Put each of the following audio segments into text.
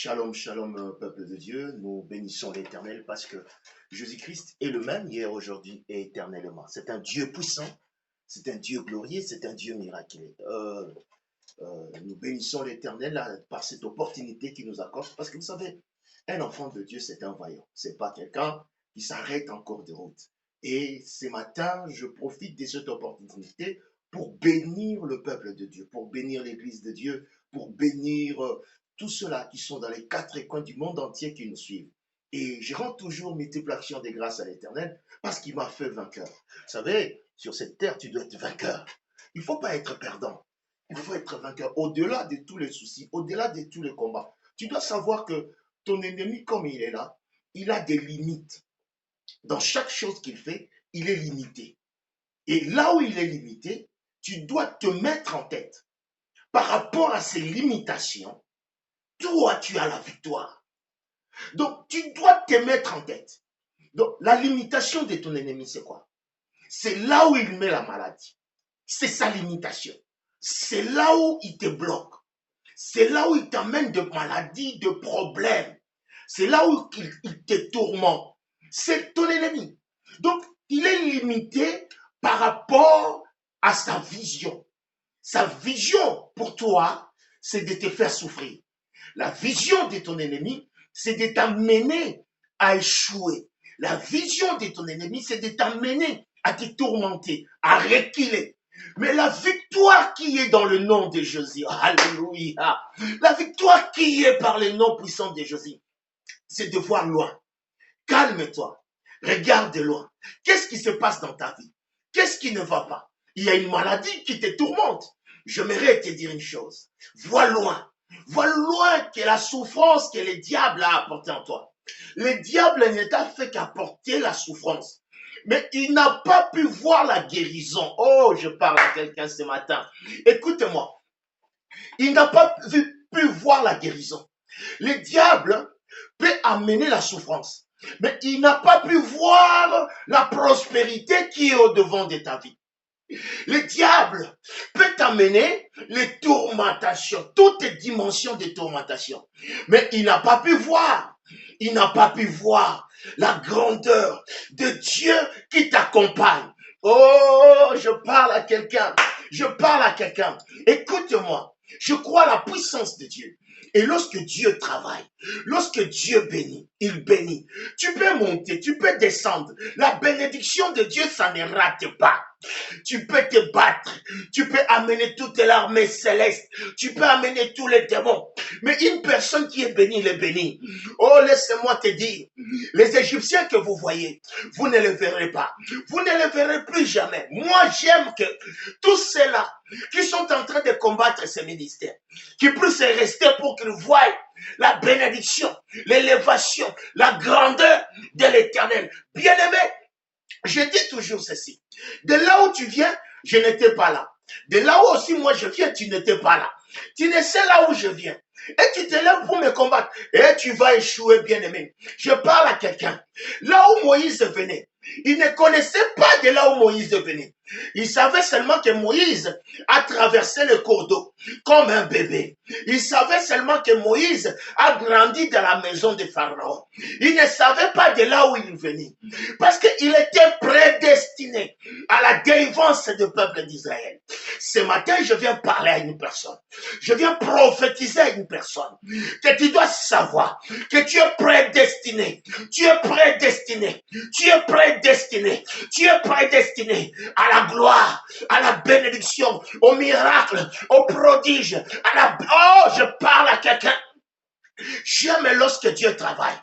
Shalom, shalom, peuple de Dieu. Nous bénissons l'Éternel parce que Jésus-Christ est le même hier, aujourd'hui et éternellement. C'est un Dieu puissant, c'est un Dieu glorieux, c'est un Dieu miraculeux. Nous bénissons l'Éternel par cette opportunité qu'il nous accorde parce que vous savez, un enfant de Dieu, c'est un vaillant. C'est pas quelqu'un qui s'arrête en cours de route. Et ce matin, je profite de cette opportunité pour bénir le peuple de Dieu, pour bénir l'Église de Dieu, pour bénir tous ceux-là qui sont dans les quatre coins du monde entier qui nous suivent. Et je rends toujours multiple action des grâces à l'Éternel parce qu'il m'a fait vainqueur. Vous savez, sur cette terre, tu dois être vainqueur. Il ne faut pas être perdant. Il faut être vainqueur. Au-delà de tous les soucis, au-delà de tous les combats, tu dois savoir que ton ennemi, comme il est là, il a des limites. Dans chaque chose qu'il fait, il est limité. Et là où il est limité, tu dois te mettre en tête. Par rapport à ces limitations, toi, tu as la victoire. Donc, tu dois te mettre en tête. Donc, la limitation de ton ennemi, c'est quoi? C'est là où il met la maladie. C'est sa limitation. C'est là où il te bloque. C'est là où il t'amène de maladies, de problèmes. C'est là où il te tourmente. C'est ton ennemi. Donc, il est limité par rapport à sa vision. Sa vision pour toi, c'est de te faire souffrir. La vision de ton ennemi, c'est de t'amener à échouer. La vision de ton ennemi, c'est de t'amener à te tourmenter, à reculer. Mais la victoire qui est dans le nom de Jésus, alléluia, la victoire qui est par le nom puissant de Jésus, c'est de voir loin. Calme-toi, regarde de loin. Qu'est-ce qui se passe dans ta vie? Qu'est-ce qui ne va pas? Il y a une maladie qui te tourmente. J'aimerais te dire une chose. Vois loin. Vois loin que la souffrance que le diable a apportée en toi. Le diable ne t'a fait qu'apporter la souffrance. Mais il n'a pas pu voir la guérison. Oh, je parle à quelqu'un ce matin. Écoute-moi. Il n'a pas pu voir la guérison. Le diable peut amener la souffrance. Mais il n'a pas pu voir la prospérité qui est au-devant de ta vie. Le diable peut t'amener les tourmentations, toutes les dimensions des tourmentations. Mais il n'a pas pu voir. Il n'a pas pu voir la grandeur de Dieu qui t'accompagne. Oh, je parle à quelqu'un. Je parle à quelqu'un. Écoute-moi. Je crois à la puissance de Dieu. Et lorsque Dieu travaille, lorsque Dieu bénit, il bénit. Tu peux monter, tu peux descendre. La bénédiction de Dieu, ça ne rate pas. Tu peux te battre, tu peux amener toute l'armée céleste, tu peux amener tous les démons. Mais une personne qui est bénie, il est béni. Oh, laissez-moi te dire, les Égyptiens que vous voyez, vous ne les verrez pas. Vous ne les verrez plus jamais. Moi, j'aime que tous ceux-là qui sont en train de combattre ces ministères, qui puissent rester pour qu'ils voient la bénédiction, l'élévation, la grandeur de l'Éternel. Bien-aimé, je dis toujours ceci. De là où tu viens, je n'étais pas là. De là où aussi moi je viens, tu n'étais pas là. Tu ne sais là où je viens. Et tu te lèves pour me combattre. Et tu vas échouer, bien-aimé. Je parle à quelqu'un. Là où Moïse venait, il ne connaissait pas de là où Moïse venait. Il savait seulement que Moïse a traversé le cours d'eau comme un bébé. Il savait seulement que Moïse a grandi dans la maison de Pharaon. Il ne savait pas de là où il venait. Parce qu'il était prédestiné à la délivrance du peuple d'Israël. Ce matin, je viens parler à une personne. Je viens prophétiser à une personne. Que tu dois savoir que tu es prédestiné. Tu es prédestiné. Tu es prédestiné. Tu es prédestiné à la gloire, à la bénédiction, au miracle, au prodige, à la... Oh, je parle à quelqu'un. J'aime lorsque Dieu travaille.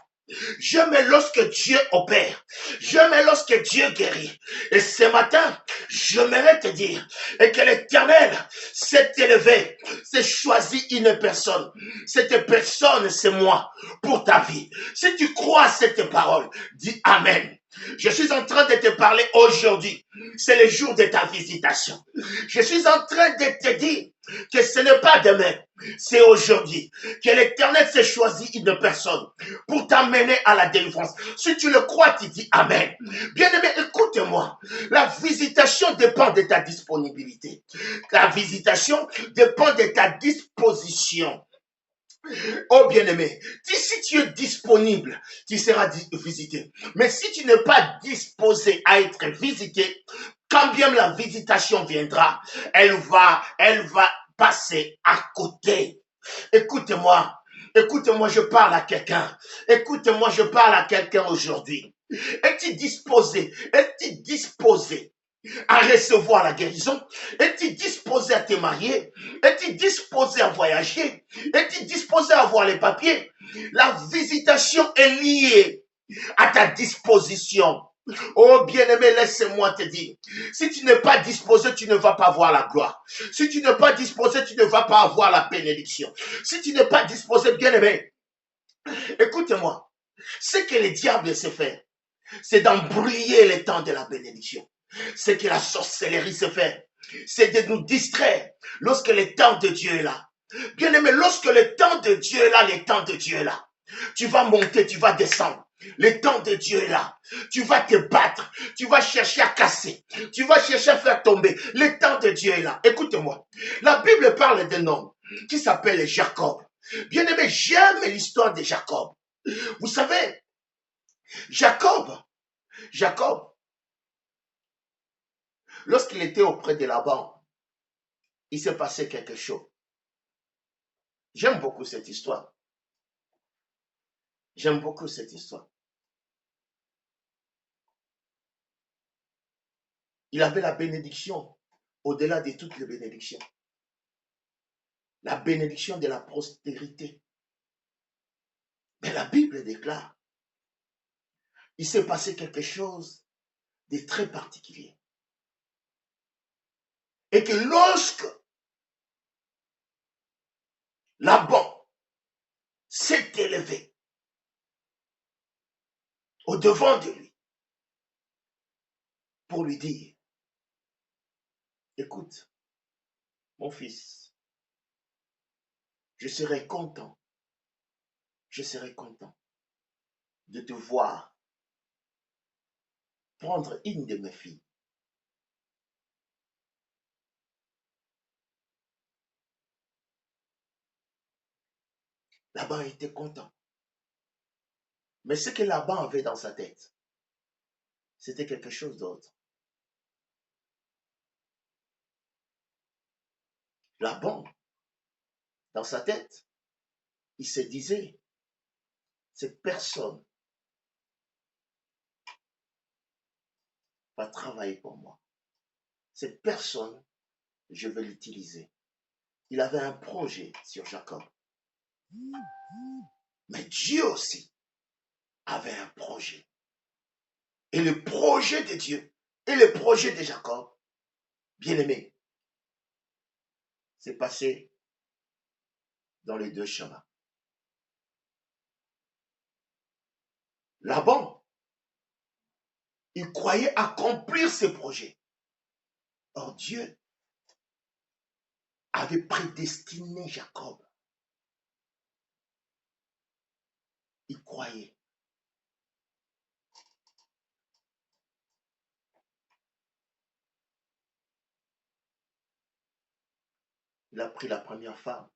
J'aime lorsque Dieu opère. J'aime lorsque Dieu guérit. Et ce matin, j'aimerais te dire et que l'Éternel s'est élevé, s'est choisi une personne. Cette personne, c'est moi pour ta vie. Si tu crois à cette parole, dis Amen. Je suis en train de te parler aujourd'hui. C'est le jour de ta visitation. Je suis en train de te dire que ce n'est pas demain, c'est aujourd'hui. Que l'Éternel s'est choisi une personne pour t'amener à la délivrance. Si tu le crois, tu dis Amen. Bien-aimé, écoute-moi. La visitation dépend de ta disponibilité. La visitation dépend de ta disposition. Oh bien-aimé, si tu es disponible, tu seras visité. Mais si tu n'es pas disposé à être visité, quand bien la visitation viendra, elle va passer à côté. Écoute-moi, écoute-moi, je parle à quelqu'un. Écoute-moi, je parle à quelqu'un aujourd'hui. Es-tu disposé? Es-tu disposé à recevoir la guérison? Es-tu disposé à te marier? Es-tu disposé à voyager? Es-tu disposé à avoir les papiers? La visitation est liée à ta disposition. Oh bien-aimé, laisse-moi te dire, si tu n'es pas disposé, tu ne vas pas voir la gloire. Si tu n'es pas disposé, tu ne vas pas avoir la bénédiction. Si tu n'es pas disposé, bien-aimé, écoute-moi, ce que le diable sait faire, c'est d'embrouiller les temps de la bénédiction. Ce que la sorcellerie sait faire, c'est de nous distraire lorsque le temps de Dieu est là. Bien-aimé, lorsque le temps de Dieu est là, le temps de Dieu est là. Tu vas monter, tu vas descendre. Le temps de Dieu est là. Tu vas te battre. Tu vas chercher à casser. Tu vas chercher à faire tomber. Le temps de Dieu est là. Écoute-moi. La Bible parle d'un homme qui s'appelle Jacob. Bien-aimé, j'aime l'histoire de Jacob. Vous savez, Jacob, lorsqu'il était auprès de Laban, il s'est passé quelque chose. J'aime beaucoup cette histoire. J'aime beaucoup cette histoire. Il avait la bénédiction au-delà de toutes les bénédictions. La bénédiction de la prospérité. Mais la Bible déclare, il s'est passé quelque chose de très particulier. Et que lorsque Laban s'est élevé au devant de lui pour lui dire, écoute, mon fils, je serai content de te voir prendre une de mes filles. Laban était content. Mais ce que Laban avait dans sa tête, c'était quelque chose d'autre. Laban, dans sa tête, il se disait, cette personne va travailler pour moi. Cette personne, je vais l'utiliser. Il avait un projet sur Jacob. Mais Dieu aussi avait un projet. Et le projet de Dieu et le projet de Jacob, bien aimé, c'est passé dans les deux chemins. Laban, il croyait accomplir ses projets. Or Dieu avait prédestiné Jacob. Il croyait. Il a pris la première femme.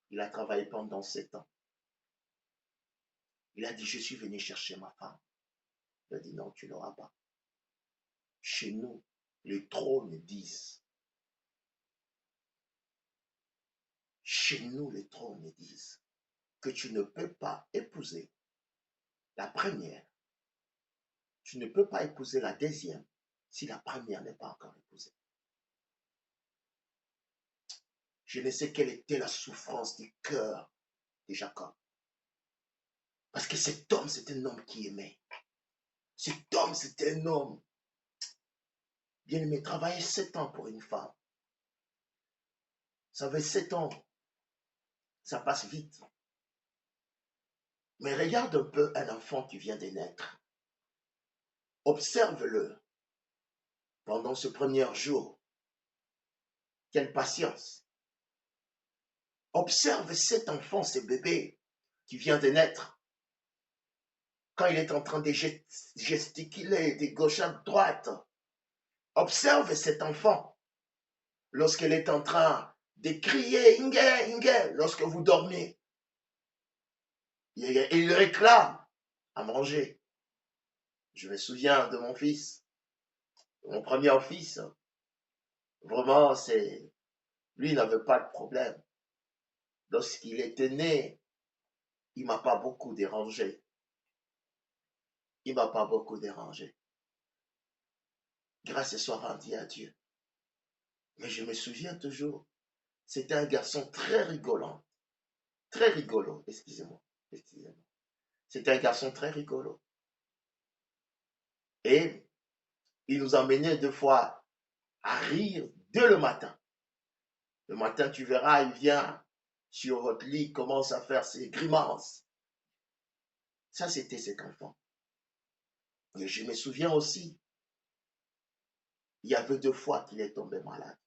Il a travaillé pendant 7 ans. Il a dit, je suis venu chercher ma femme. Il a dit, non, tu l'auras pas. Chez nous, les trônes disent. Chez nous, les trônes disent que tu ne peux pas épouser la première. Tu ne peux pas épouser la deuxième si la première n'est pas encore épousée. Je ne sais quelle était la souffrance du cœur de Jacob. Parce que cet homme, c'est un homme qui aimait. Cet homme, c'était un homme bien aimé. Travailler 7 ans pour une femme. Ça fait 7 ans. Ça passe vite. Mais regarde un peu un enfant qui vient de naître. Observe-le pendant ce premier jour. Quelle patience. Observe cet enfant, ce bébé qui vient de naître. Quand il est en train de gesticuler de gauche à droite. Observe cet enfant lorsqu'il est en train de crier Inge, Inge lorsque vous dormez. Et il réclame à manger. Je me souviens de mon fils, mon premier fils. Vraiment, lui n'avait pas de problème. Lorsqu'il était né, il ne m'a pas beaucoup dérangé. Il ne m'a pas beaucoup dérangé. Grâce soit rendue à Dieu. Mais je me souviens toujours, c'était un garçon très rigolant. Très rigolo, excusez-moi. Excusez-moi. C'était un garçon très rigolo. Et il nous emmenait deux fois à rire dès le matin. Le matin, tu verras, il vient sur votre lit, commence à faire ses grimaces. Ça, c'était cet enfant. Et je me souviens aussi, il y avait deux fois qu'il est tombé malade.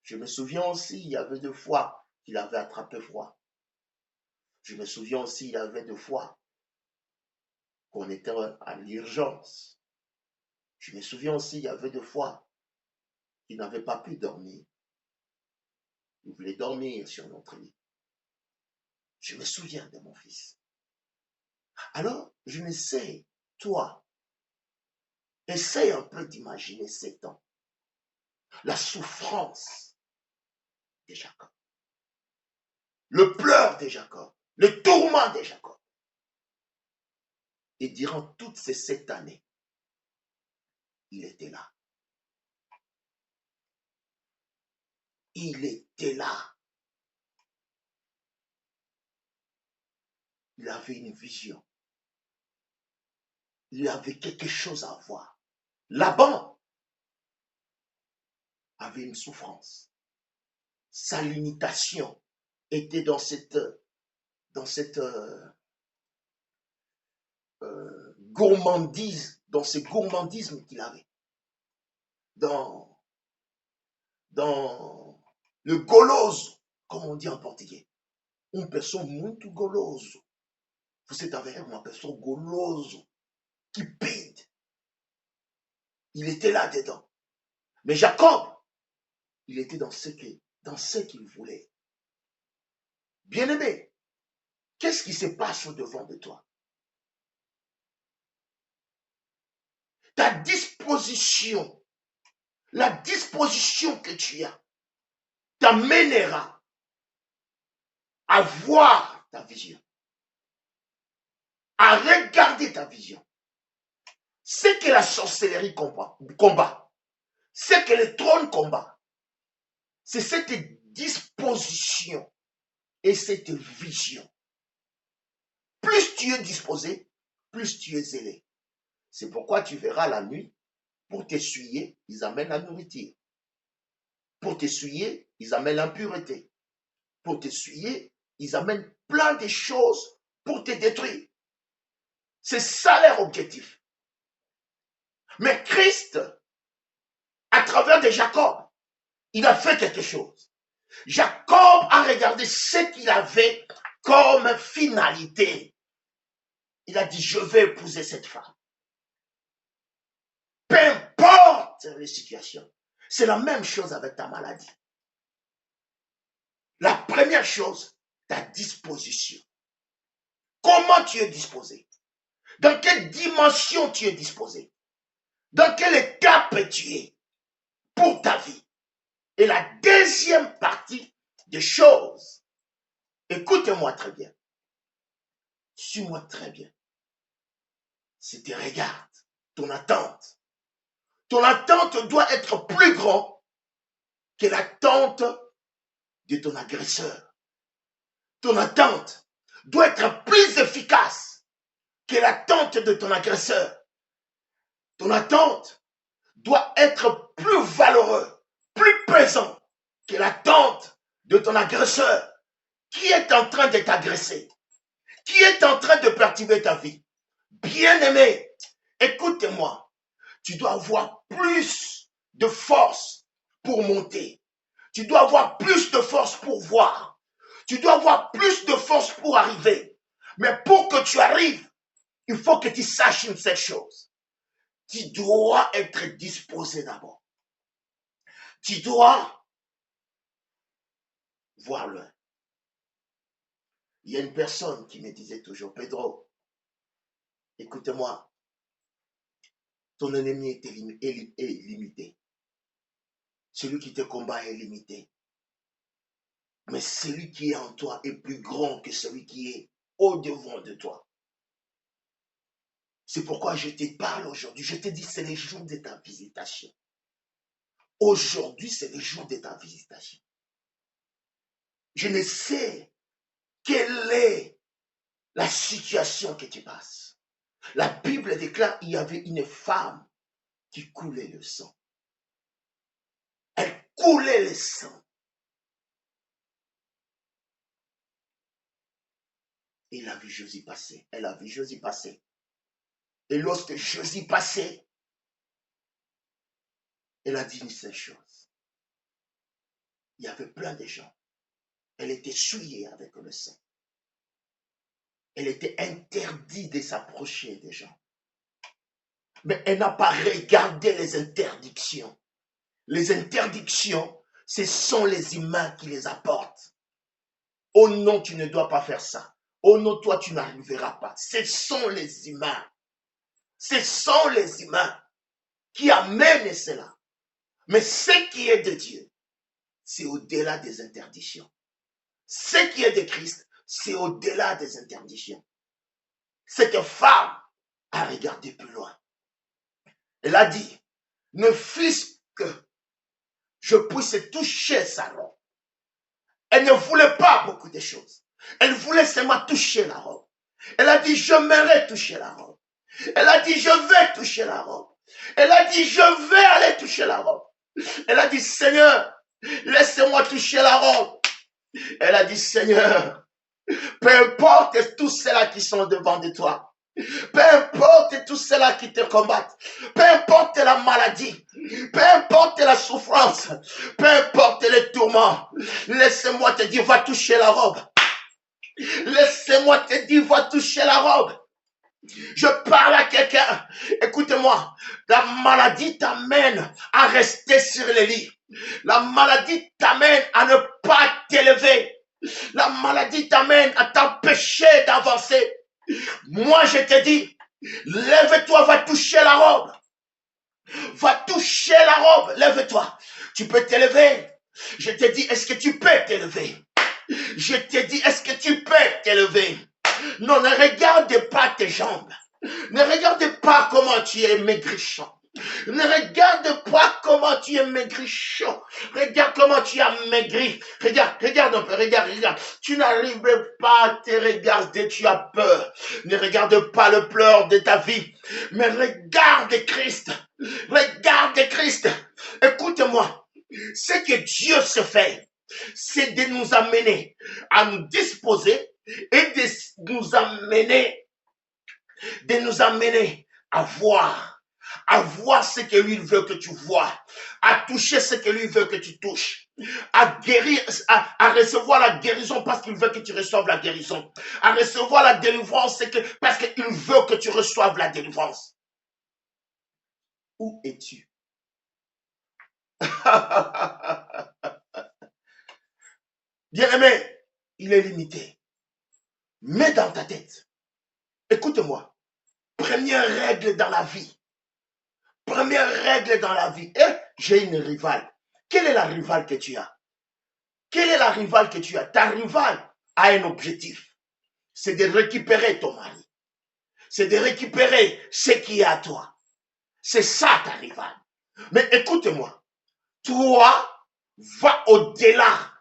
Je me souviens aussi, il y avait deux fois qu'il avait attrapé froid. Je me souviens aussi, il y avait deux fois qu'on était à l'urgence. Je me souviens aussi, il y avait deux fois qu'il n'avait pas pu dormir. Il voulait dormir sur notre lit. Je me souviens de mon fils. Alors, je me sais, toi, essaye un peu d'imaginer ces temps. La souffrance de Jacob. Le pleur de Jacob. Le tourment de Jacob. Et durant toutes ces 7 années, il était là. Il était là. Il avait une vision. Il avait quelque chose à voir. Laban avait une souffrance. Sa limitation était dans cette gourmandise, dans ce gourmandisme qu'il avait. Dans le goloso, comme on dit en portugais. Une personne muito goloso. Vous êtes avec une personne goloso qui pide. Il était là-dedans. Mais Jacob, il était dans ce qu'il voulait. Bien-aimé, qu'est-ce qui se passe au-devant de toi? Ta disposition, la disposition que tu as, t'amènera à voir ta vision, à regarder ta vision. Ce que la sorcellerie combat, ce que le trône combat, c'est cette disposition et cette vision. Plus tu es disposé, plus tu es zélé. C'est pourquoi tu verras la nuit, pour t'essuyer, ils amènent la nourriture. Pour t'essuyer, ils amènent l'impureté. Pour t'essuyer, ils amènent plein de choses pour te détruire. C'est ça leur objectif. Mais Christ, à travers de Jacob, il a fait quelque chose. Jacob a regardé ce qu'il avait comme finalité. Il a dit, je vais épouser cette femme. Peu importe les situations. C'est la même chose avec ta maladie. La première chose, ta disposition. Comment tu es disposé? Dans quelle dimension tu es disposé? Dans quelle étape tu es pour ta vie? Et la deuxième partie des choses, écoute-moi très bien, suis-moi très bien, c'est tes regards, ton attente. Ton attente doit être plus grande que l'attente de ton agresseur. Ton attente doit être plus efficace que l'attente de ton agresseur. Ton attente doit être plus valeureux, plus pesant que l'attente de ton agresseur qui est en train de t'agresser, qui est en train de perturber ta vie. Bien-aimé, écoute-moi, tu dois avoir plus de force pour monter. Tu dois avoir plus de force pour voir. Tu dois avoir plus de force pour arriver. Mais pour que tu arrives, il faut que tu saches une seule chose. Tu dois être disposé d'abord. Tu dois voir loin. Il y a une personne qui me disait toujours, Pedro, écoute-moi, ton ennemi est limité. Celui qui te combat est limité. Mais celui qui est en toi est plus grand que celui qui est au-devant de toi. C'est pourquoi je te parle aujourd'hui. Je te dis, c'est le jour de ta visitation. Aujourd'hui, c'est le jour de ta visitation. Je ne sais quelle est la situation que tu passes. La Bible déclare qu'il y avait une femme qui coulait le sang. Elle coulait le sang. Et elle a vu Jésus passer. Elle a vu Jésus passer. Et lorsque Jésus passait, elle a dit une seule chose. Il y avait plein de gens. Elle était souillée avec le sang. Elle était interdite de s'approcher des gens. Mais elle n'a pas regardé les interdictions. Les interdictions, ce sont les humains qui les apportent. Oh non, tu ne dois pas faire ça. Oh non, toi, tu n'arriveras pas. Ce sont les humains. Ce sont les humains qui amènent cela. Mais ce qui est de Dieu, c'est au-delà des interdictions. Ce qui est de Christ, c'est au-delà des interdictions. Cette femme a regardé plus loin. Elle a dit, ne fût-ce que je puisse toucher sa robe. Elle ne voulait pas beaucoup de choses. Elle voulait seulement toucher la robe. Elle a dit, j'aimerais toucher la robe. Elle a dit, je vais toucher la robe. Elle a dit, je vais aller toucher la robe. Elle a dit, Seigneur, laissez-moi toucher la robe. Elle a dit, Seigneur, peu importe tous ceux-là qui sont devant de toi. Peu importe tous ceux-là qui te combattent. Peu importe la maladie. Peu importe la souffrance. Peu importe les tourments. Laisse-moi te dire, va toucher la robe. Laisse-moi te dire, va toucher la robe. Je parle à quelqu'un. Écoute-moi. La maladie t'amène à rester sur le lit. La maladie t'amène à ne pas t'élever. La maladie t'amène à t'empêcher d'avancer. Moi, je te dis, lève-toi, va toucher la robe. Va toucher la robe, lève-toi. Tu peux t'élever. Je te dis, est-ce que tu peux t'élever? Je te dis, est-ce que tu peux t'élever? Non, ne regarde pas tes jambes. Ne regarde pas comment tu es maigrichon. Ne regarde pas comment tu es maigrichon. Regarde comment tu as maigri. Regarde un peu, regarde. Tu n'arrives pas à te regarder, tu as peur. Ne regarde pas le pleur de ta vie, mais regarde Christ. Regarde Christ. Écoute-moi. Ce que Dieu se fait, c'est de nous amener à nous disposer et de nous amener à voir ce que lui veut que tu vois, à toucher ce que lui veut que tu touches, à guérir, à recevoir la guérison parce qu'il veut que tu reçoives la guérison, à recevoir la délivrance parce qu'il veut que tu reçoives la délivrance. Où es-tu? Bien-aimé, il est limité. Mets dans ta tête. Écoute-moi. Première règle dans la vie. Première règle dans la vie. J'ai une rivale. Quelle est la rivale que tu as? Quelle est la rivale que tu as? Ta rivale a un objectif. C'est de récupérer ton mari. C'est de récupérer ce qui est à toi. C'est ça ta rivale. Mais écoute-moi. Toi, va au-delà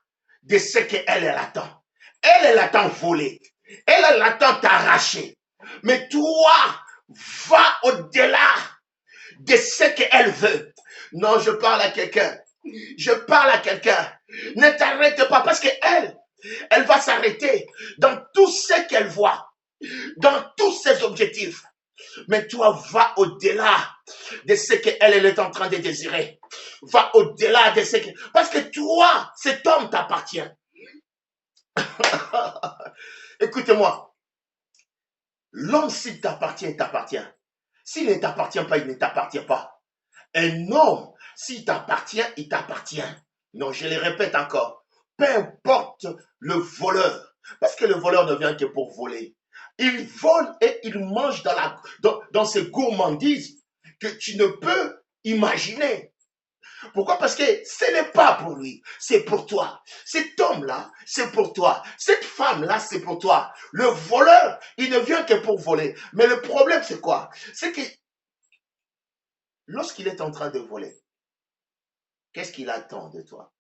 de ce qu'elle attend. Elle attend voler. Elle attend t'arracher. Mais toi, va au-delà de ce qu'elle veut. Non, je parle à quelqu'un. Je parle à quelqu'un. Ne t'arrête pas parce qu'elle va s'arrêter dans tout ce qu'elle voit, dans tous ses objectifs. Mais toi, va au-delà de ce qu'elle est en train de désirer. Va au-delà de ce que... Parce que toi, cet homme t'appartient. Écoutez-moi. L'homme, s'il t'appartient, il t'appartient. S'il ne t'appartient pas, il ne t'appartient pas. Un homme, s'il t'appartient, il t'appartient. Non, je le répète encore. peu importe le voleur, parce que le voleur ne vient que pour voler. Il vole et il mange dans ces gourmandises que tu ne peux imaginer. Pourquoi? Parce que ce n'est pas pour lui, c'est pour toi. Cet homme-là, c'est pour toi. Cette femme-là, c'est pour toi. Le voleur, il ne vient que pour voler. Mais le problème, c'est quoi? C'est que lorsqu'il est en train de voler, qu'est-ce qu'il attend de toi?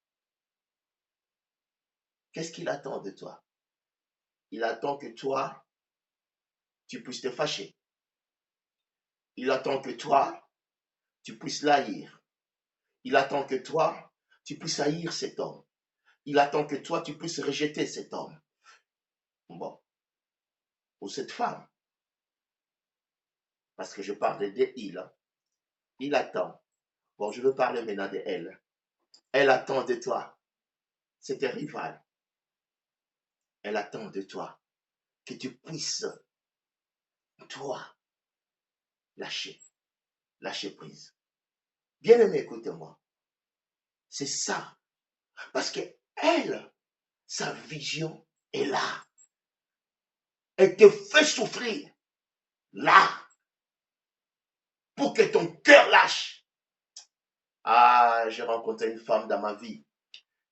Qu'est-ce qu'il attend de toi? Il attend que toi, tu puisses te fâcher. Il attend que toi, tu puisses l'haïr. Il attend que toi, tu puisses haïr cet homme. Il attend que toi, tu puisses rejeter cet homme. Bon, ou cette femme, parce que je parle de il. Il attend. Bon, je veux parler maintenant de elle. Elle attend de toi. C'est tes rivales. Elle attend de toi que tu puisses, toi, lâcher, lâcher prise. Bien-aimé, écoute-moi. C'est ça. Parce que elle, sa vision est là. Elle te fait souffrir là pour que ton cœur lâche. Ah, j'ai rencontré une femme dans ma vie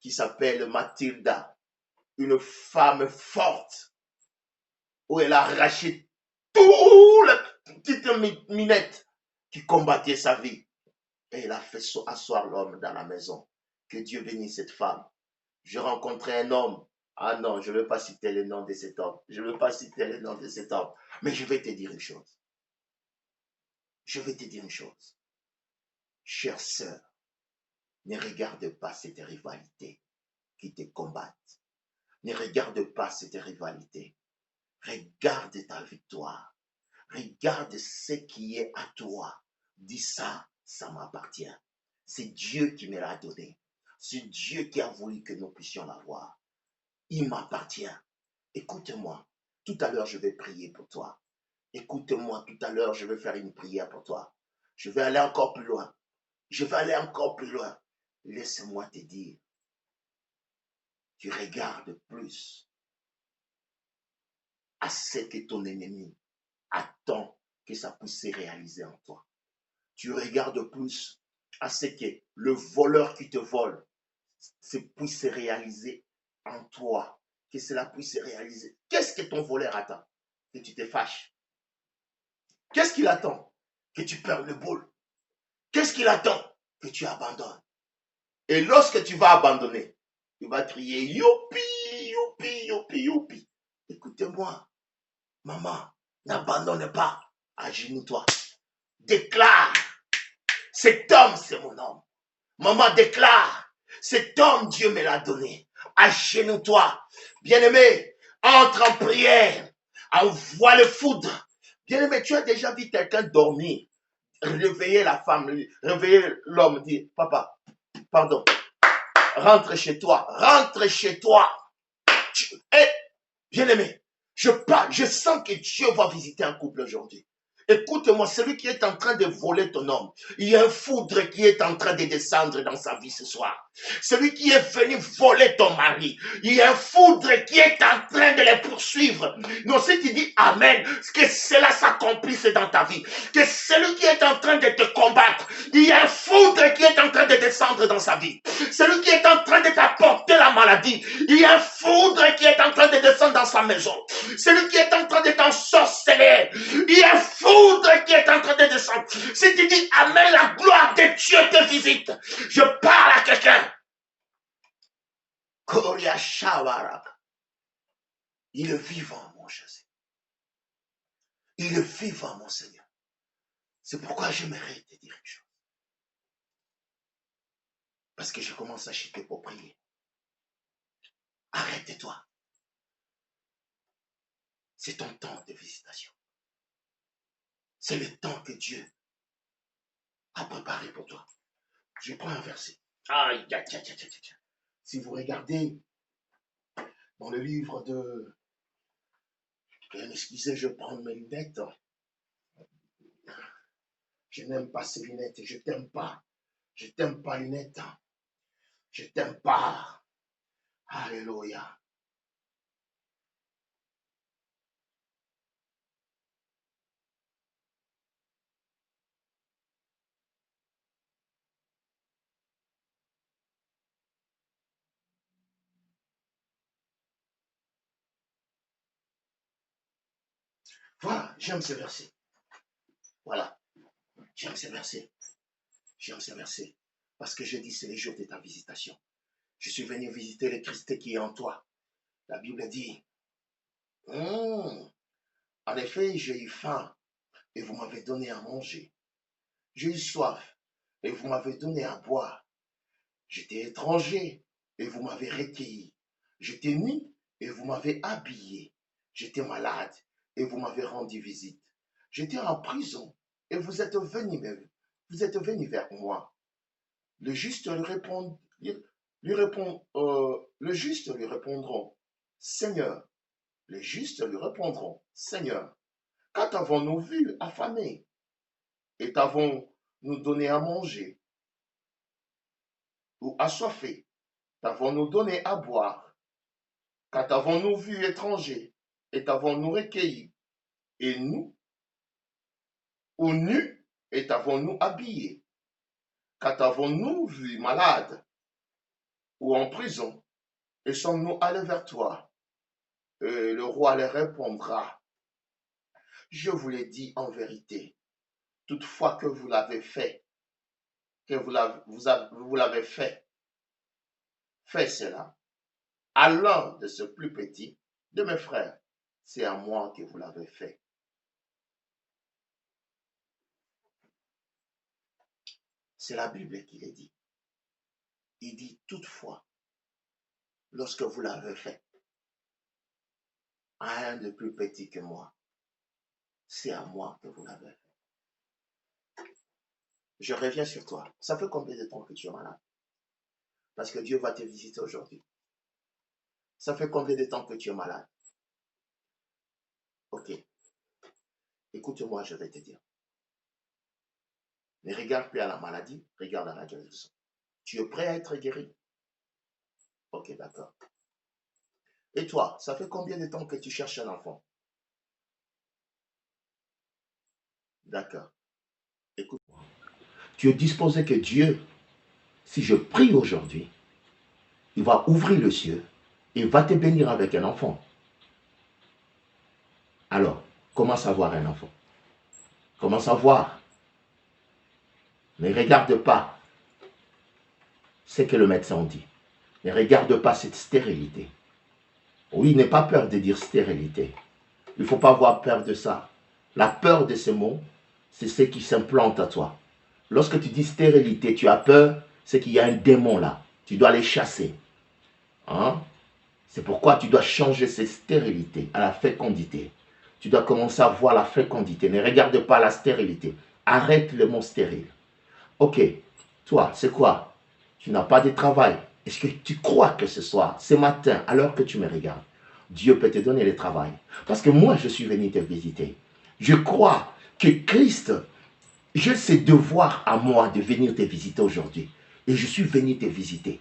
qui s'appelle Mathilda, une femme forte où elle a arraché tout les petites minettes qui combattaient sa vie. Et elle a fait asseoir l'homme dans la maison. Que Dieu bénisse cette femme. Je rencontrais un homme. Ah non, je ne veux pas citer le nom de cet homme. Je ne veux pas citer le nom de cet homme. Mais je vais te dire une chose. Je vais te dire une chose. Chère sœur, ne regarde pas cette rivalité qui te combattent. Ne regarde pas cette rivalité. Regarde ta victoire. Regarde ce qui est à toi. Dis ça, ça m'appartient. C'est Dieu qui me l'a donné. C'est Dieu qui a voulu que nous puissions l'avoir. Il m'appartient. Écoute-moi. Tout à l'heure, je vais prier pour toi. Écoute-moi. Tout à l'heure, je vais faire une prière pour toi. Je vais aller encore plus loin. Je vais aller encore plus loin. Laisse-moi te dire. Tu regardes plus à ce que ton ennemi attend que ça puisse se réaliser en toi. Tu regardes plus à ce que le voleur qui te vole puisse se réaliser en toi, que cela puisse se réaliser. Qu'est-ce que ton voleur attend? Que tu te fâches. Qu'est-ce qu'il attend? Que tu perds le boule. Qu'est-ce qu'il attend? Que tu abandonnes. Et lorsque tu vas abandonner, tu vas crier youpi, youpi, youpi, youpi. Écoute-moi, maman, n'abandonne pas. Agenouille-toi. Déclare, cet homme, c'est mon homme. Maman déclare, cet homme, Dieu me l'a donné. Agenouille-toi. Bien-aimé, entre en prière. Envoie le foudre. Bien-aimé, tu as déjà vu quelqu'un dormir, réveiller la femme, réveiller l'homme, dire, papa, pardon, rentre chez toi, rentre chez toi. Et, bien-aimé, je sens que Dieu va visiter un couple aujourd'hui. Écoute-moi, celui qui est en train de voler ton homme, il y a un foudre qui est en train de descendre dans sa vie ce soir. Celui qui est venu voler ton mari, il y a un foudre qui est en train de les poursuivre. Non, si tu dis Amen, que cela s'accomplisse dans ta vie. Que celui qui est en train de te combattre, il y a un foudre qui est en train de descendre dans sa vie. Celui qui est en train de t'apporter la maladie, il y a un foudre qui est en train de descendre dans sa maison. Celui qui est en train de t'ensorceler, il y a un foudre qui est en train de descendre. Si tu dis Amen, la gloire de Dieu te visite. Je parle à quelqu'un. Il est vivant, mon Jésus. Il est vivant, mon Seigneur. C'est pourquoi j'aimerais te dire une chose. Parce que je commence à chiquer pour prier. Arrête-toi. C'est ton temps de visitation. C'est le temps que Dieu a préparé pour toi. Je prends un verset. Aïe, aïe, aïe, aïe, aïe. Si vous regardez dans le livre de... Excusez, je prends mes lunettes. Je n'aime pas ces lunettes. Je t'aime pas. Je t'aime pas, lunettes. Je t'aime pas. Alléluia. Voilà, j'aime ce verset. Voilà, j'aime ce verset. J'aime ce verset. Parce que je dis, c'est les jours de ta visitation. Je suis venu visiter le Christ qui est en toi. La Bible dit, en effet, j'ai eu faim et vous m'avez donné à manger. J'ai eu soif et vous m'avez donné à boire. J'étais étranger et vous m'avez recueilli. J'étais nu et vous m'avez habillé. J'étais malade et vous m'avez rendu visite. J'étais en prison et vous êtes venu vers moi. Le juste le juste lui répondront, Seigneur, les justes lui répondront, Seigneur, quand avons-nous vu affamé et t'avons-nous donné à manger ou assoiffé, t'avons-nous donné à boire, quand avons-nous vu étranger et t'avons-nous recueilli, et nous, ou nus et t'avons-nous habillé, quand avons-nous vu malade ou en prison et sommes-nous allés vers toi? Et le roi leur répondra, je vous l'ai dit en vérité, toutefois que vous l'avez fait, que vous l'avez fait cela à l'un de ce plus petit de mes frères, c'est à moi que vous l'avez fait. C'est la Bible qui le dit. Il dit toutefois, lorsque vous l'avez fait à un de plus petit que moi, c'est à moi que vous l'avez fait. Je reviens sur toi. Ça fait combien de temps que tu es malade? Parce que Dieu va te visiter aujourd'hui. Ça fait combien de temps que tu es malade? Ok. Écoute-moi, je vais te dire. Ne regarde plus à la maladie, regarde à la guérison. Tu es prêt à être guéri? Ok, d'accord. Et toi, ça fait combien de temps que tu cherches un enfant? D'accord. Écoute-moi. Tu es disposé que Dieu, si je prie aujourd'hui, il va ouvrir le ciel et va te bénir avec un enfant. Alors, comment savoir un enfant? Comment savoir? Ne regarde pas ce que le médecin dit. Ne regarde pas cette stérilité. Oui, n'aie pas peur de dire stérilité. Il ne faut pas avoir peur de ça. La peur de ces mots, c'est ce qui s'implante à toi. Lorsque tu dis stérilité, tu as peur, c'est qu'il y a un démon là. Tu dois les chasser. Hein? C'est pourquoi tu dois changer cette stérilité à la fécondité. Tu dois commencer à voir la fécondité. Ne regarde pas la stérilité. Arrête le mot stérile. Ok, toi, c'est quoi? Tu n'as pas de travail. Est-ce que tu crois que ce soir, ce matin, alors que tu me regardes, Dieu peut te donner le travail? Parce que moi, je suis venu te visiter. Je crois que Christ, j'ai ce devoir à moi de venir te visiter aujourd'hui. Et je suis venu te visiter.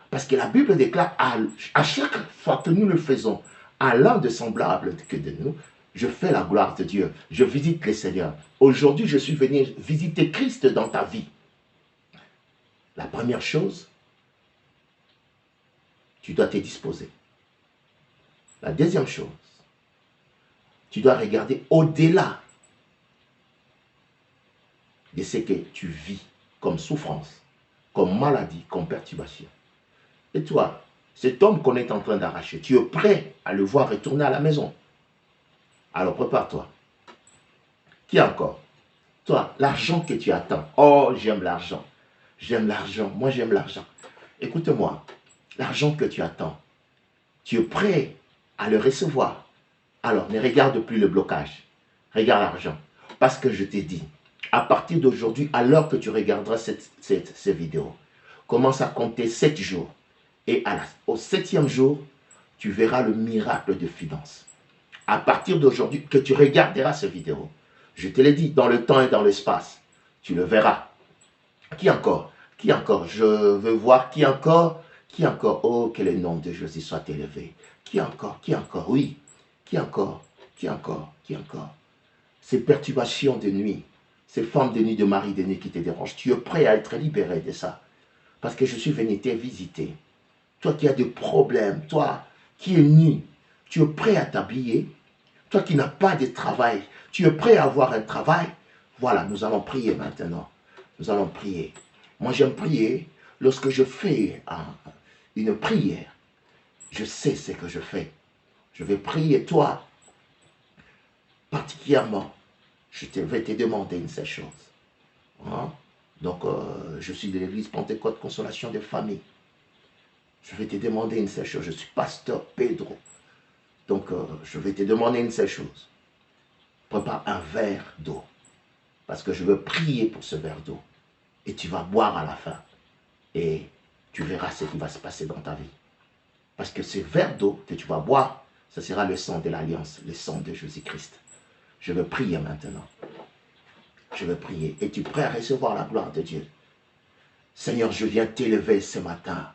Parce que la Bible déclare à chaque fois que nous le faisons à l'un de semblable que de nous, je fais la gloire de Dieu. Je visite le Seigneur. Aujourd'hui, je suis venu visiter Christ dans ta vie. La première chose, tu dois te disposer. La deuxième chose, tu dois regarder au-delà de ce que tu vis comme souffrance, comme maladie, comme perturbation. Et toi, cet homme qu'on est en train d'arracher, tu es prêt à le voir retourner à la maison. Alors prépare-toi. Qui encore? Toi, l'argent que tu attends. Oh, j'aime l'argent. J'aime l'argent. Moi, j'aime l'argent. Écoute-moi. L'argent que tu attends, tu es prêt à le recevoir. Alors, ne regarde plus le blocage. Regarde l'argent. Parce que je t'ai dit, à partir d'aujourd'hui, à l'heure que tu regarderas cette vidéo, commence à compter 7 jours. Et au 7e jour, tu verras le miracle de finances. À partir d'aujourd'hui, que tu regarderas cette vidéo, je te l'ai dit, dans le temps et dans l'espace, tu le verras. Qui encore? Qui encore? Je veux voir qui encore Qui encore? Oh, que le nom de Jésus soit élevé. Qui encore? Qui encore? Oui. Qui encore? Qui encore? Qui encore? Ces perturbations de nuit, ces formes de nuit, de mari de nuit qui te dérangent, tu es prêt à être libéré de ça. Parce que je suis venu te visiter. Toi qui as des problèmes, toi qui es nu, tu es prêt à t'habiller. Toi qui n'as pas de travail, tu es prêt à avoir un travail. Voilà, nous allons prier maintenant. Nous allons prier. Moi, j'aime prier. Lorsque je fais une prière, je sais ce que je fais. Je vais prier toi, particulièrement. Je vais te demander une seule chose. Hein? Donc, je suis de l'église Pentecôte Consolation des familles. Je vais te demander une seule chose. Je suis pasteur Pedro. Donc, je vais te demander une seule chose. Prépare un verre d'eau. Parce que je veux prier pour ce verre d'eau. Et tu vas boire à la fin. Et tu verras ce qui va se passer dans ta vie. Parce que ce verre d'eau que tu vas boire, ce sera le sang de l'Alliance, le sang de Jésus-Christ. Je veux prier maintenant. Je veux prier. Es-tu prêt à recevoir la gloire de Dieu? Seigneur, je viens t'élever ce matin.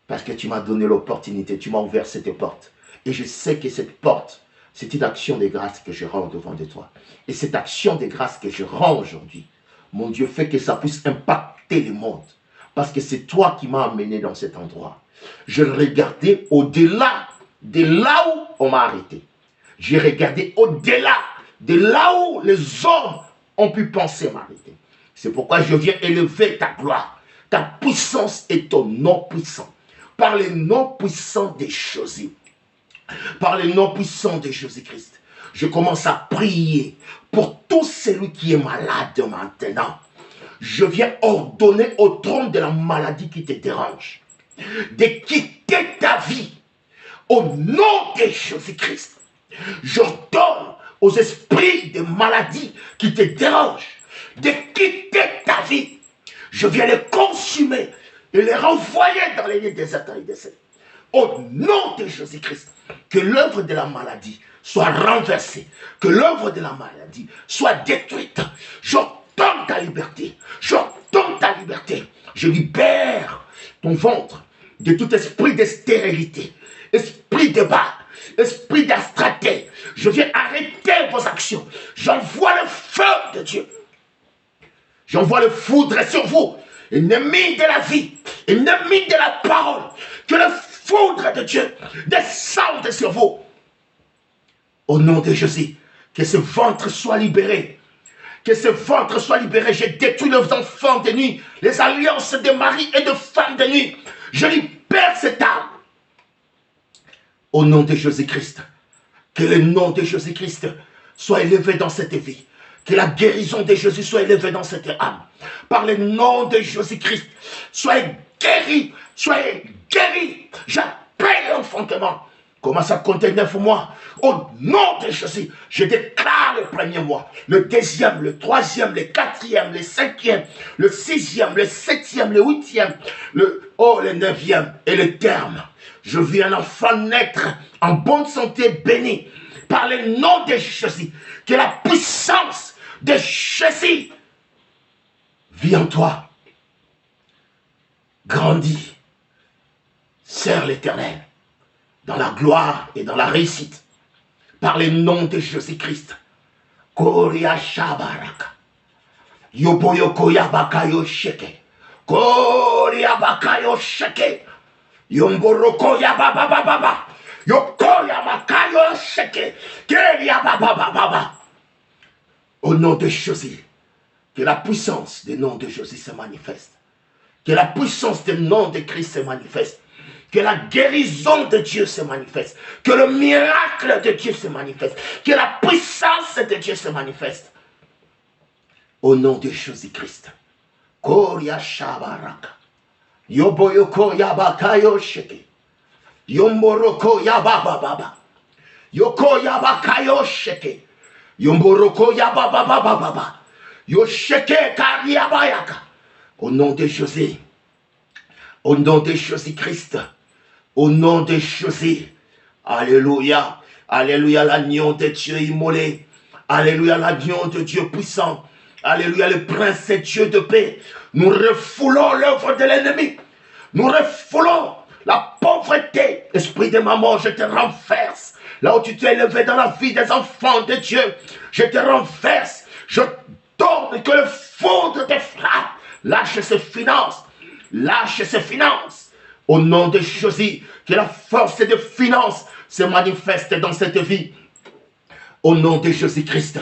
Parce que tu m'as donné l'opportunité, tu m'as ouvert cette porte. Et je sais que cette porte, c'est une action de grâce que je rends devant de toi. Et cette action de grâce que je rends aujourd'hui, mon Dieu, fait que ça puisse impacter le monde. Parce que c'est toi qui m'as amené dans cet endroit. Je regardais au-delà de là où on m'a arrêté. J'ai regardé au-delà de là où les hommes ont pu penser m'arrêter. C'est pourquoi je viens élever ta gloire, ta puissance et ton nom puissant. Par les noms puissants des choses. Par les noms puissants de Jésus-Christ. Je commence à prier pour tout celui qui est malade maintenant. Je viens ordonner au trône de la maladie qui te dérange de quitter ta vie au nom de Jésus-Christ. J'ordonne aux esprits de maladie qui te dérangent de quitter ta vie. Je viens les consumer et les renvoyer dans les lieux des états et des scènes. Au nom de Jésus-Christ, que l'œuvre de la maladie soit renversée, que l'œuvre de la maladie soit détruite. J'ordonne ta liberté, j'ordonne ta liberté. Je libère ton ventre de tout esprit de stérilité, esprit de bas, esprit d'astraté. Je viens arrêter vos actions. J'envoie le feu de Dieu. J'envoie le foudre sur vous, ennemi de la vie, ennemi de la parole. Que le foudre de Dieu descende sur vous. Au nom de Jésus, que ce ventre soit libéré. Que ce ventre soit libéré. Je détruis les enfants de nuit, les alliances de mari et de femmes de nuit. Je libère cette âme. Au nom de Jésus-Christ, que le nom de Jésus-Christ soit élevé dans cette vie. Que la guérison de Jésus soit élevée dans cette âme. Par le nom de Jésus-Christ, soyez guéris, soyez guéris. J'appelle l'enfantement. Commence à compter 9 mois. Au nom de Jésus, je déclare le premier mois, le deuxième, le troisième, le quatrième, le cinquième, le sixième, le septième, le huitième, le neuvième et le terme. Je vis un enfant naître en bonne santé, béni par le nom de Jésus. Que la puissance de Jésus vit en toi. Grandis, sers l'Éternel dans la gloire et dans la réussite. Par le nom de Jésus-Christ. Koria Shabaraka. Yoboyoko Yabakayo Sheke. Koria Bakayo Sheke. Yomboroko Yabababa. Yokoya Bakayo Sheke. Keria Bababa. Au nom de Jésus, que la puissance du nom de Jésus se manifeste. Que la puissance du nom de Christ se manifeste. Que la guérison de Dieu se manifeste. Que le miracle de Dieu se manifeste. Que la puissance de Dieu se manifeste. Au nom de Jésus-Christ. Koria Shabaraka. Yoboyoko Yabakayo Sheke. Yomboroko Yabababa. Yoko Yabakayo Sheke. Yomboroko Yabababa. Yosheke Kariabayaka. Au nom de Jésus. Au nom de Jésus-Christ. Au nom de Jésus. Alléluia. Alléluia, l'agneau de Dieu immolé. Alléluia, l'agneau de Dieu puissant. Alléluia, le prince et Dieu de paix. Nous refoulons l'œuvre de l'ennemi. Nous refoulons la pauvreté. Esprit de maman, je te renverse. Là où tu t'es élevé dans la vie des enfants de Dieu, je te renverse. Je t'ordonne que le foudre te frappe. Lâche ses finances. Lâche ses finances. Au nom de Jésus, que la force de finances se manifeste dans cette vie. Au nom de Jésus-Christ,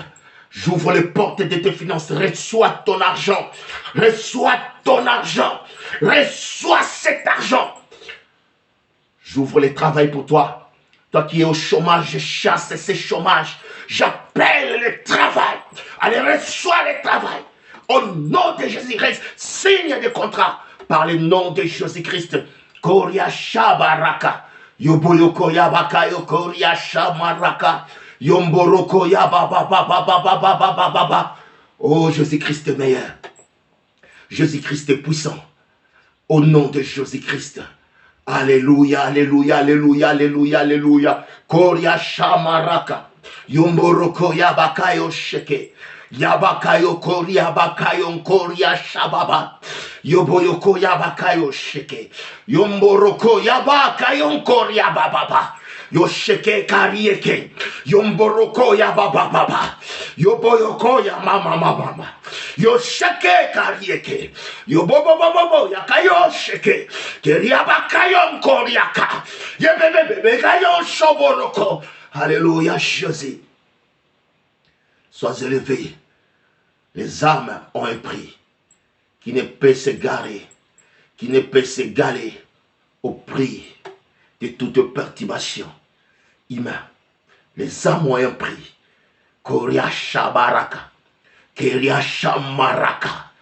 j'ouvre les portes de tes finances. Reçois ton argent. Reçois ton argent. Reçois cet argent. J'ouvre le travail pour toi. Toi qui es au chômage, je chasse ce chômage. J'appelle le travail. Allez, reçois le travail. Au nom de Jésus-Christ, signe de contrat. Par le nom de Jésus-Christ. Koria Shabaraka. Yoboyoko Yabaka Yokoria Shamaraka. Yomboroko Yababa. Oh, Jésus-Christ est meilleur. Jésus-Christ est puissant. Au nom de Jésus-Christ. Alléluia, alléluia, alléluia, alléluia, alléluia. Koria Shamaraka. Yomboroko Yabakayo Sheke. Yabakayo Koria Bakayo Koria Shababa. Yoboyoko Yabakayo Sheke. Yomboroko Yabakayo Koria Baba. Yosheke Karieke. Yomboroko Yababa. Yoboyoko Yamama. Yosheke Karieke. Yobobobobo Yakayo Sheke. Keriabakayo Koriaka. Yebebebe Kayo Shoboroko. Alléluia, Jésus. Sois élevé. Les âmes ont un prix qui ne peut s'égarer, qui ne peut s'égaler au prix de toute perturbation humaine. Les âmes ont un prix. Koria Shabaraka, Keria Shamaraka,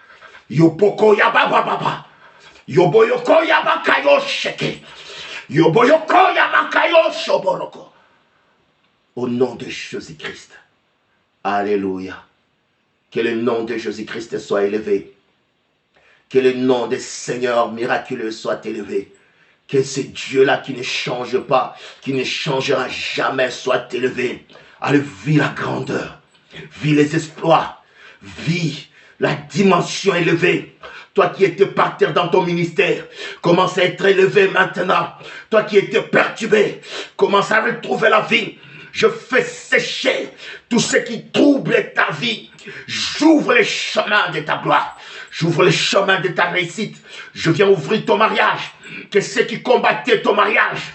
Yopoko Yababa, Yoboyoko Yabakayo Sheke, Yoboyoko Yamakayo Shoboroko. Au nom de Jésus-Christ. Alléluia. Que le nom de Jésus-Christ soit élevé. Que le nom des Seigneurs miraculeux soit élevé. Que ce Dieu-là qui ne change pas, qui ne changera jamais, soit élevé. Allez, vis la grandeur, vis les exploits, vis la dimension élevée. Toi qui étais par terre dans ton ministère, commence à être élevé maintenant. Toi qui étais perturbé, commence à retrouver la vie. Je fais sécher tout ce qui trouble ta vie. J'ouvre les chemins de ta gloire. J'ouvre les chemins de ta réussite. Je viens ouvrir ton mariage. Que ceux qui combattaient ton mariage,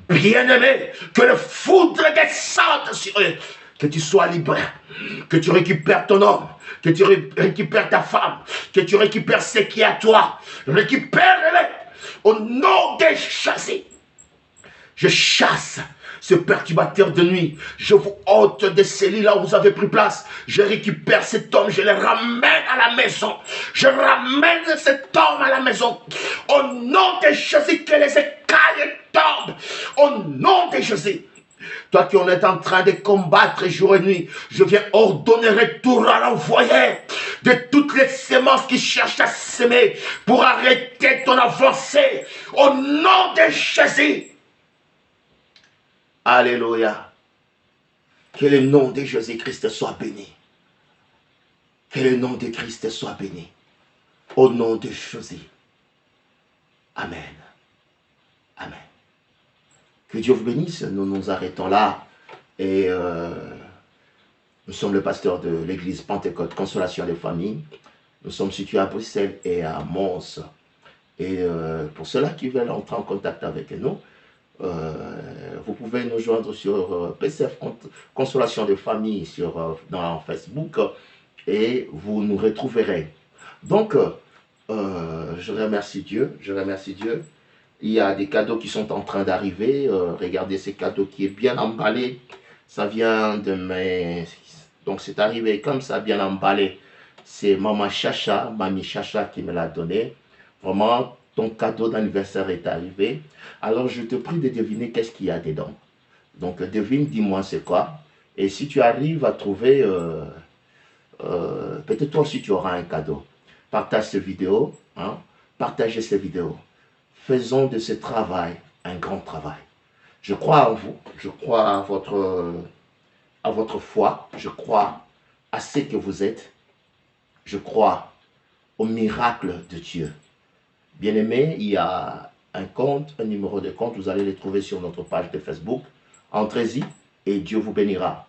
bien-aimé, que le foudre descende sur eux. Que tu sois libre. Que tu récupères ton homme. Que tu récupères ta femme. Que tu récupères ce qui est à toi. Récupère-les. Au nom de Jésus. Je chasse ce perturbateur de nuit. Je vous ôte de ces lits là où vous avez pris place. Je récupère cet homme, je le ramène à la maison. Je ramène cet homme à la maison. Au nom de Jésus, que les écailles tombent. Au nom de Jésus. Toi qui en es en train de combattre jour et nuit, je viens ordonner retour à l'envoyé de toutes les semences qui cherchent à semer pour arrêter ton avancée. Au nom de Jésus. Alléluia. Que le nom de Jésus-Christ soit béni. Que le nom de Christ soit béni. Au nom de Jésus. Amen. Amen. Que Dieu vous bénisse. Nous nous arrêtons là. Et nous sommes le pasteur de l'église Pentecôte Consolation des familles. Nous sommes situés à Bruxelles et à Mons. Et pour ceux-là qui veulent entrer en contact avec nous, vous pouvez nous joindre sur PCF Consolation de famille dans Facebook et vous nous retrouverez. Donc, je remercie Dieu. Il y a des cadeaux qui sont en train d'arriver. Regardez ces cadeaux qui est bien emballé. Ça vient de mes... Donc, c'est arrivé comme ça, bien emballé. C'est Mamie Chacha qui me l'a donné. Vraiment, ton cadeau d'anniversaire est arrivé. Alors, je te prie de deviner qu'est-ce qu'il y a dedans. Donc, devine, dis-moi c'est quoi. Et si tu arrives à trouver, peut-être toi aussi tu auras un cadeau. Partage cette vidéo. Hein? Partagez cette vidéo. Faisons de ce travail un grand travail. Je crois en vous. Je crois à votre foi. Je crois à ce que vous êtes. Je crois au miracle de Dieu. Bien-aimés, il y a un compte, un numéro de compte, vous allez les trouver sur notre page de Facebook. Entrez-y et Dieu vous bénira.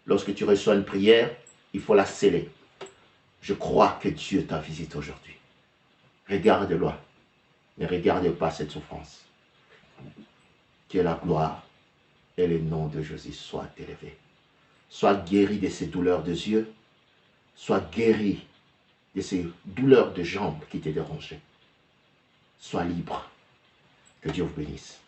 Lorsque tu reçois une prière, il faut la sceller. Je crois que Dieu t'a visité aujourd'hui. Regarde-le. Ne regarde pas cette souffrance. Que la gloire et le nom de Jésus soient élevés. Sois guéri de ces douleurs de yeux. Sois guéri de ces douleurs de jambes qui te dérangeaient. Sois libre. Que Dieu vous bénisse.